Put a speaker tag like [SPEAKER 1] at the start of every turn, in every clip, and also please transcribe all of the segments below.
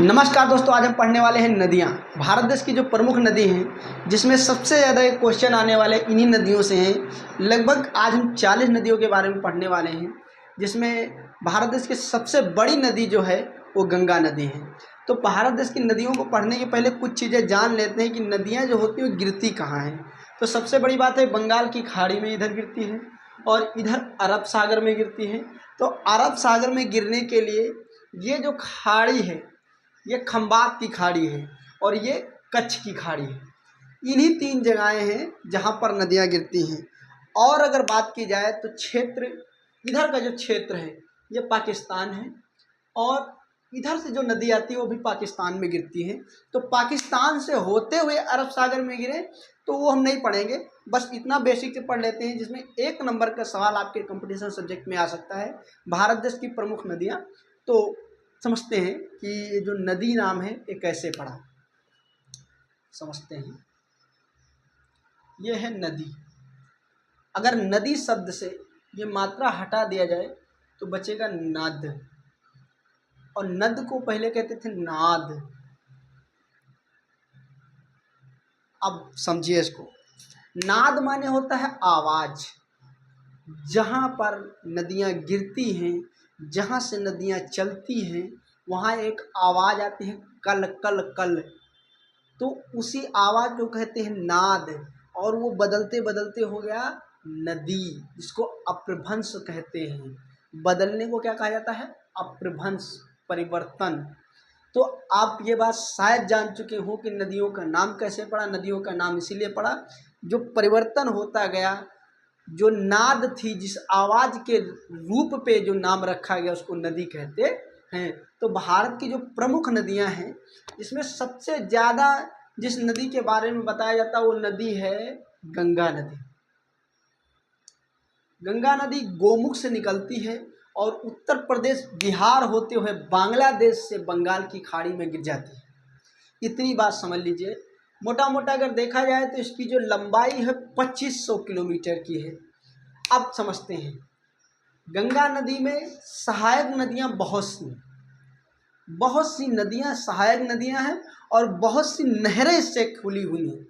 [SPEAKER 1] नमस्कार दोस्तों, आज हम पढ़ने वाले हैं नदियाँ। भारत देश की जो प्रमुख नदी हैं, जिसमें सबसे ज़्यादा क्वेश्चन आने वाले इन्हीं नदियों से हैं। लगभग आज हम 40 नदियों के बारे में पढ़ने वाले हैं, जिसमें भारत देश की सबसे बड़ी नदी जो है वो गंगा नदी है। तो भारत देश की नदियों को पढ़ने के पहले कुछ चीज़ें जान लेते हैं कि नदियाँ जो होती हैं वो गिरती कहाँ हैं। तो सबसे बड़ी बात है, बंगाल की खाड़ी में इधर गिरती है और इधर अरब सागर में गिरती है। तो अरब सागर में गिरने के लिए ये जो खाड़ी है, ये खंबात की खाड़ी है और ये कच्छ की खाड़ी है। इन्हीं तीन जगहें हैं जहाँ पर नदियाँ गिरती हैं। और अगर बात की जाए तो क्षेत्र, इधर का जो क्षेत्र है ये पाकिस्तान है और इधर से जो नदी आती है वो भी पाकिस्तान में गिरती है। तो पाकिस्तान से होते हुए अरब सागर में गिरे तो वो हम नहीं पढ़ेंगे, बस इतना बेसिक से पढ़ लेते हैं जिसमें 1 नंबर का सवाल आपके कंपटीशन सब्जेक्ट में आ सकता है। भारत देश की प्रमुख नदियाँ, तो समझते हैं कि ये जो नदी नाम है ये कैसे पड़ा। समझते हैं, ये है नदी। अगर नदी शब्द से ये मात्रा हटा दिया जाए तो बचेगा नद, और नद को पहले कहते थे नाद। अब समझिए इसको, नाद माने होता है आवाज। जहाँ पर नदियाँ गिरती हैं, जहाँ से नदियाँ चलती हैं, वहाँ एक आवाज़ आती है, कल कल कल। तो उसी आवाज़ को कहते हैं नाद, और वो बदलते बदलते हो गया नदी, जिसको अपभ्रंश कहते हैं। बदलने को क्या कहा जाता है? अपभ्रंश, परिवर्तन। तो आप ये बात शायद जान चुके हो कि नदियों का नाम कैसे पड़ा। नदियों का नाम इसीलिए पड़ा, जो परिवर्तन होता गया, जो नाद थी, जिस आवाज़ के रूप पे जो नाम रखा गया उसको नदी कहते हैं। तो भारत की जो प्रमुख नदियां हैं, इसमें सबसे ज़्यादा जिस नदी के बारे में बताया जाता है वो नदी है गंगा नदी। गंगा नदी गोमुख से निकलती है और उत्तर प्रदेश, बिहार होते हुए बांग्लादेश से बंगाल की खाड़ी में गिर जाती है। इतनी बात समझ लीजिए। मोटा मोटा अगर देखा जाए तो इसकी जो लंबाई है 2500 किलोमीटर की है। अब समझते हैं, गंगा नदी में सहायक नदियाँ बहुत सी नदियाँ सहायक नदियाँ हैं और बहुत सी नहरें इससे खुली हुई हैं,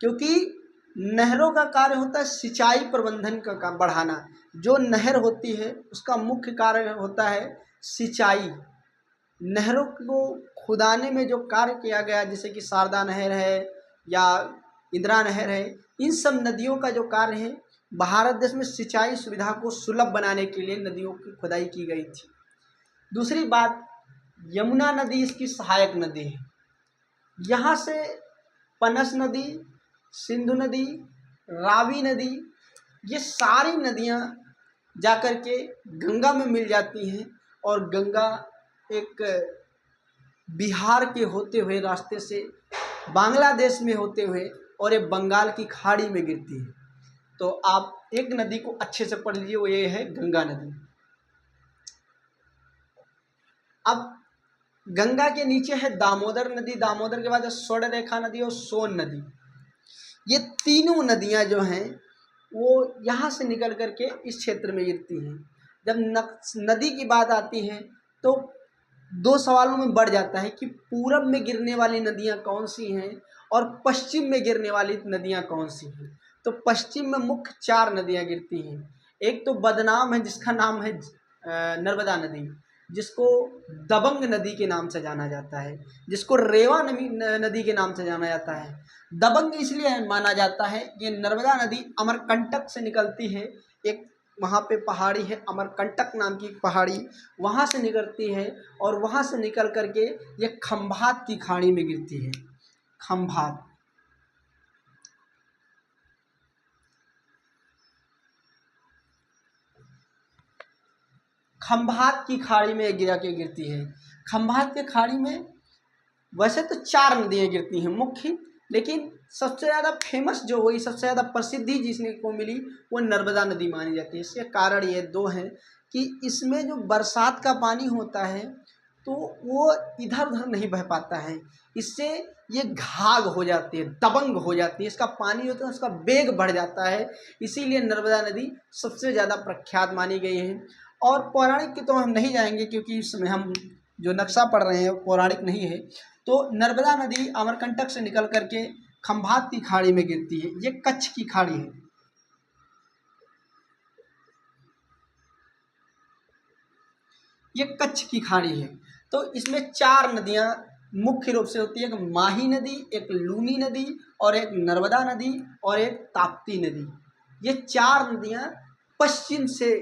[SPEAKER 1] क्योंकि नहरों का कार्य होता है सिंचाई प्रबंधन का काम बढ़ाना। जो नहर होती है उसका मुख्य कार्य होता है सिंचाई। नहरों को खुदाने में जो कार्य किया गया, जैसे कि शारदा नहर है या इंदिरा नहर है, इन सब नदियों का जो कार्य है, भारत देश में सिंचाई सुविधा को सुलभ बनाने के लिए नदियों की खुदाई की गई थी। दूसरी बात, यमुना नदी इसकी सहायक नदी है। यहाँ से पनस नदी, सिंधु नदी, रावी नदी, ये सारी नदियाँ जाकर के गंगा में मिल जाती हैं और गंगा एक बिहार के होते हुए रास्ते से बांग्लादेश में होते हुए और ये बंगाल की खाड़ी में गिरती है। तो आप एक नदी को अच्छे से पढ़ लीजिए, वो ये है गंगा नदी। अब गंगा के नीचे है दामोदर नदी, दामोदर के बाद है स्वर्णरेखा नदी और सोन नदी। ये तीनों नदियां जो हैं वो यहाँ से निकल करके इस क्षेत्र में गिरती हैं। जब नदी की बात आती है तो 2 सवालों में बढ़ जाता है कि पूरब में गिरने वाली नदियाँ कौन सी हैं और पश्चिम में गिरने वाली नदियाँ कौन सी हैं। तो पश्चिम में मुख्य 4 नदियाँ गिरती हैं। एक तो बदनाम है, जिसका नाम है नर्मदा नदी, जिसको दबंग नदी के नाम से जाना जाता है, जिसको रेवा नदी के नाम से जाना जाता है। दबंग इसलिए माना जाता है कि नर्मदा नदी अमरकंटक से निकलती है। एक वहाँ पे पहाड़ी है अमरकंटक नाम की पहाड़ी, वहाँ से निकलती है और वहाँ से निकल करके ये खंभात की खाड़ी में गिरती है। खंभात, खंभात की खाड़ी में गिरा के गिरती है। खंभात के खाड़ी में वैसे तो 4 नदियाँ गिरती हैं मुख्य, लेकिन सबसे ज़्यादा फेमस जो हुई, सबसे ज़्यादा प्रसिद्धि जिसने को मिली वो नर्मदा नदी मानी जाती है। इसके कारण ये 2 हैं कि इसमें जो बरसात का पानी होता है तो वो इधर उधर नहीं बह पाता है, इससे ये घाघ हो जाती है, दबंग हो जाती है। इसका पानी होता है उसका वेग बढ़ जाता है, इसीलिए नर्मदा नदी सबसे ज़्यादा प्रख्यात मानी गई है। और पौराणिक की तो हम नहीं जाएंगे, क्योंकि इस समय हम जो नक्शा पढ़ रहे हैं वो पौराणिक नहीं है। तो नर्मदा नदी अमरकंटक से निकल करके खंभात की खाड़ी में गिरती है। ये कच्छ की खाड़ी है। ये कच्छ की खाड़ी है। तो इसमें 4 नदियां मुख्य रूप से होती है, एक माही नदी, एक लूनी नदी और एक नर्मदा नदी और एक ताप्ती नदी। ये 4 नदियां पश्चिम से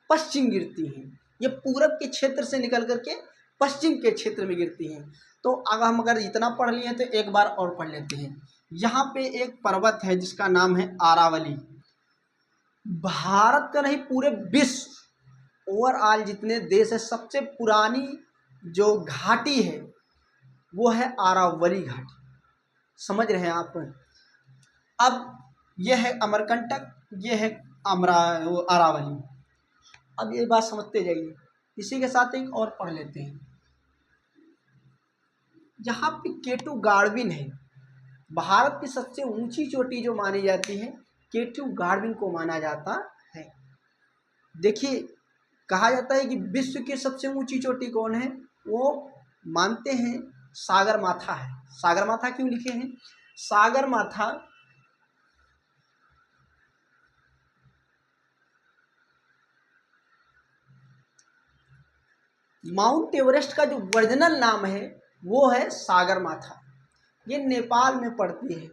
[SPEAKER 1] पश्चिम गिरती हैं। ये पूरब के क्षेत्र से निकल करके पश्चिम के क्षेत्र में गिरती हैं। तो अब हम अगर इतना पढ़ लिए तो एक बार और पढ़ लेते हैं। यहाँ पे एक पर्वत है जिसका नाम है आरावली। भारत का नहीं, पूरे विश्व ओवरऑल जितने देश है, सबसे पुरानी जो घाटी है वो है आरावली घाटी। समझ रहे हैं आप? अब यह है अमरकंटक, यह है आरावली। अब ये बात समझते जाइए। इसी के साथ एक और पढ़ लेते हैं। यहाँ पे केटू गाड़विन है। भारत की सबसे ऊंची चोटी जो मानी जाती है, केटू गाड़विन को माना जाता है। देखिए, कहा जाता है कि विश्व की सबसे ऊंची चोटी कौन है? वो मानते हैं सागरमाथा है। सागरमाथा क्यों लिखे हैं? सागरमाथा माउंट एवरेस्ट का जो ओरिजिनल नाम है वो है सागरमाथा। ये नेपाल में पड़ती है।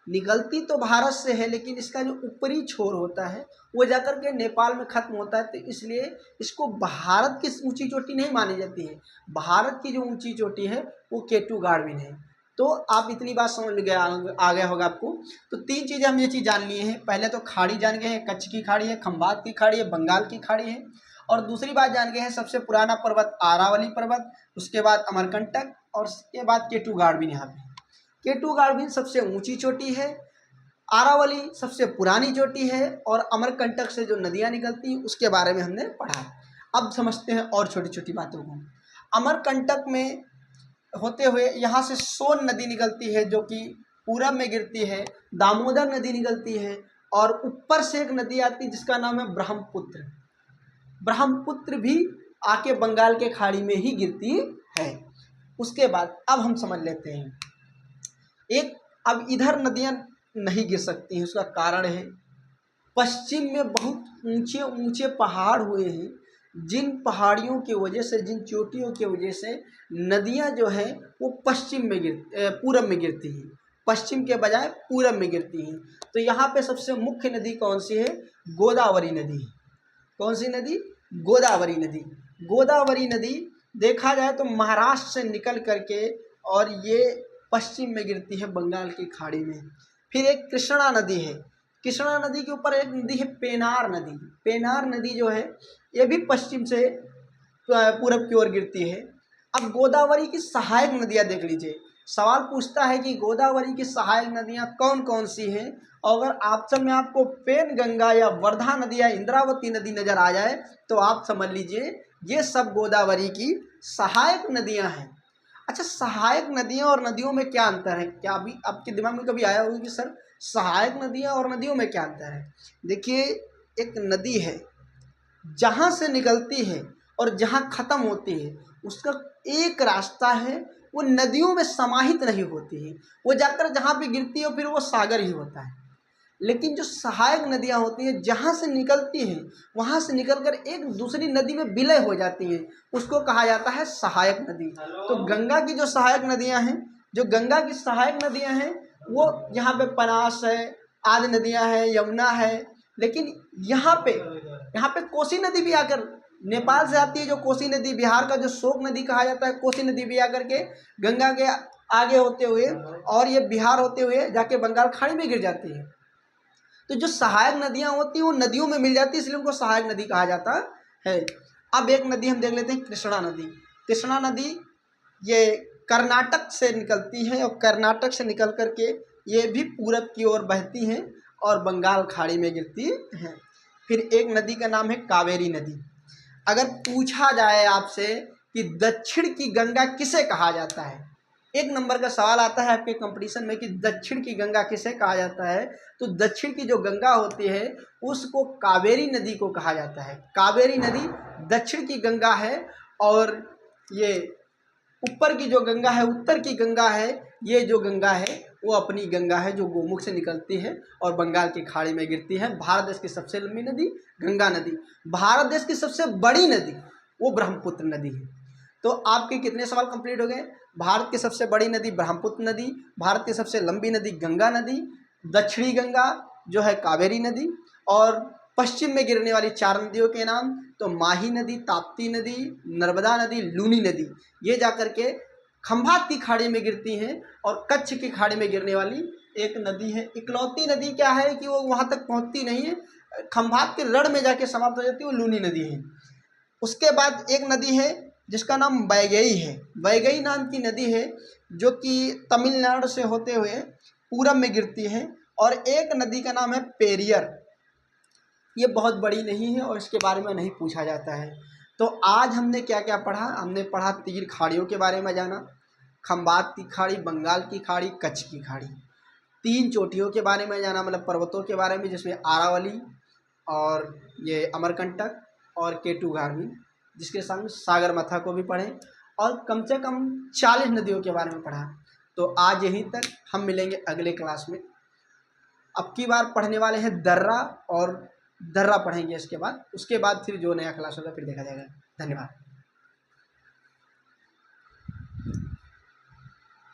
[SPEAKER 1] निकलती तो भारत से है, लेकिन इसका जो ऊपरी छोर होता है वो जाकर के नेपाल में ख़त्म होता है। तो इसलिए इसको भारत की ऊंची चोटी नहीं मानी जाती है। भारत की जो ऊंची चोटी है वो केटू गाड़विन है। तो आप इतनी बात समझ आ गया होगा आपको। तो 3 चीज़ें हम ये चीज़ जान लिए हैं। पहले तो खाड़ी जान गए हैं, कच्छ की खाड़ी है, खंभात की खाड़ी है, बंगाल की खाड़ी है। और दूसरी बात जान गए हैं, सबसे पुराना पर्वत आरावली पर्वत, उसके बाद अमरकंटक और उसके बाद केटू गाड़विन। यहाँ पे केटू गाड़विन सबसे ऊंची चोटी है, आरावली सबसे पुरानी चोटी है और अमरकंटक से जो नदियाँ निकलती हैं उसके बारे में हमने पढ़ा। अब समझते हैं और छोटी छोटी बातों को। अमरकंटक में होते हुए यहाँ से सोन नदी निकलती है जो कि पूरब में गिरती है, दामोदर नदी निकलती है और ऊपर से एक नदी आती है जिसका नाम है ब्रह्मपुत्र। ब्रह्मपुत्र भी आके बंगाल के खाड़ी में ही गिरती है। उसके बाद अब हम समझ लेते हैं एक, अब इधर नदियाँ नहीं गिर सकती हैं। उसका कारण है पश्चिम में बहुत ऊंचे ऊंचे पहाड़ हुए हैं, जिन पहाड़ियों की वजह से, जिन चोटियों की वजह से नदियां जो हैं वो पश्चिम में पूरब में गिरती हैं, पश्चिम के बजाय पूरब में गिरती हैं। तो यहाँ पे सबसे मुख्य नदी कौन सी है? गोदावरी नदी। कौन सी नदी? गोदावरी नदी। गोदावरी नदी देखा जाए तो महाराष्ट्र से निकल करके और ये पश्चिम में गिरती है बंगाल की खाड़ी में। फिर एक कृष्णा नदी है। कृष्णा नदी के ऊपर एक नदी है पेनार नदी। पेनार नदी जो है ये भी पश्चिम से पूरब की ओर गिरती है। अब गोदावरी की सहायक नदियाँ देख लीजिए। सवाल पूछता है कि गोदावरी की सहायक नदियाँ कौन कौन सी हैं। अगर ऑप्शन में आपको पेन गंगा या वर्धा नदी या इंद्रावती नदी नज़र आ जाए तो आप समझ लीजिए ये सब गोदावरी की सहायक नदियाँ हैं। अच्छा, सहायक नदियाँ और नदियों में क्या अंतर है? क्या अभी आपके दिमाग में कभी आया होगा कि सर सहायक नदियाँ और नदियों में क्या अंतर है? देखिए, एक नदी है जहाँ से निकलती है और जहाँ ख़त्म होती है उसका एक रास्ता है, वो नदियों में समाहित नहीं होती है। वो जाकर जहाँ पे गिरती है फिर वो सागर ही होता है। लेकिन जो सहायक नदियाँ होती हैं जहाँ से निकलती हैं वहाँ से निकलकर एक दूसरी नदी में विलय हो जाती हैं, उसको कहा जाता है सहायक नदी। तो गंगा की जो सहायक नदियाँ हैं, जो गंगा की सहायक नदियाँ हैं वो यहाँ पे पनास है, आदि नदियाँ हैं, यमुना है। लेकिन यहाँ पे कोसी नदी भी आकर नेपाल से आती है। जो कोसी नदी, बिहार का जो शोक नदी कहा जाता है, कोसी नदी भी आकर के गंगा के आगे होते हुए और ये बिहार होते हुए जाके बंगाल खाड़ी में गिर जाती है। तो जो सहायक नदियाँ होती हैं वो नदियों में मिल जाती है, इसलिए उनको सहायक नदी कहा जाता है। अब एक नदी हम देख लेते हैं, कृष्णा नदी। कृष्णा नदी ये कर्नाटक से निकलती है और कर्नाटक से निकल करके ये भी पूरब की ओर बहती हैं और बंगाल खाड़ी में गिरती हैं। फिर एक नदी का नाम है कावेरी नदी। अगर पूछा जाए आपसे कि दक्षिण की गंगा किसे कहा जाता है, एक नंबर का सवाल आता है आपके कंपटीशन में कि दक्षिण की गंगा किसे कहा जाता है, तो दक्षिण की जो गंगा होती है उसको कावेरी नदी को कहा जाता है। कावेरी नदी दक्षिण की गंगा है और ये ऊपर की जो गंगा है, उत्तर की गंगा है, ये जो गंगा है वो अपनी गंगा है जो गोमुख से निकलती है और बंगाल की खाड़ी में गिरती है। भारत देश की सबसे लंबी नदी गंगा नदी। भारत देश की सबसे बड़ी नदी वो ब्रह्मपुत्र नदी है। तो आपके कितने सवाल कंप्लीट हो गए? भारत की सबसे बड़ी नदी ब्रह्मपुत्र नदी, भारत की सबसे लंबी नदी गंगा नदी, दक्षिणी गंगा जो है कावेरी नदी, और पश्चिम में गिरने वाली 4 नदियों के नाम तो माही नदी, ताप्ती नदी, नर्मदा नदी, लूनी नदी। ये जाकर के खंभात की खाड़ी में गिरती हैं और कच्छ की खाड़ी में गिरने वाली एक नदी है। इकलौती नदी क्या है कि वो वहाँ तक पहुँचती नहीं है, खंभात के रण में जाके समाप्त हो जाती है, वो लूनी नदी है। उसके बाद एक नदी है जिसका नाम वैगई है। वैगई नाम की नदी है जो कि तमिलनाडु से होते हुए पूरब में गिरती है। और एक नदी का नाम है पेरियर। ये बहुत बड़ी नहीं है और इसके बारे में नहीं पूछा जाता है। तो आज हमने क्या क्या पढ़ा? हमने पढ़ा 3 खाड़ियों के बारे में जाना, खंबात की खाड़ी, बंगाल की खाड़ी, कच्छ की खाड़ी। 3 चोटियों के बारे में जाना, मतलब पर्वतों के बारे में, जिसमें आरावली और ये अमरकंटक और केटू गार्वी, जिसके संग सागरमाथा को भी पढ़ें, और कम से कम 40 नदियों के बारे में पढ़ा। तो आज यहीं तक, हम मिलेंगे अगले क्लास में। अब की बार पढ़ने वाले हैं दर्रा, और दर्रा पढ़ेंगे इसके बाद, उसके बाद फिर जो नया क्लास होगा फिर देखा जाएगा। धन्यवाद।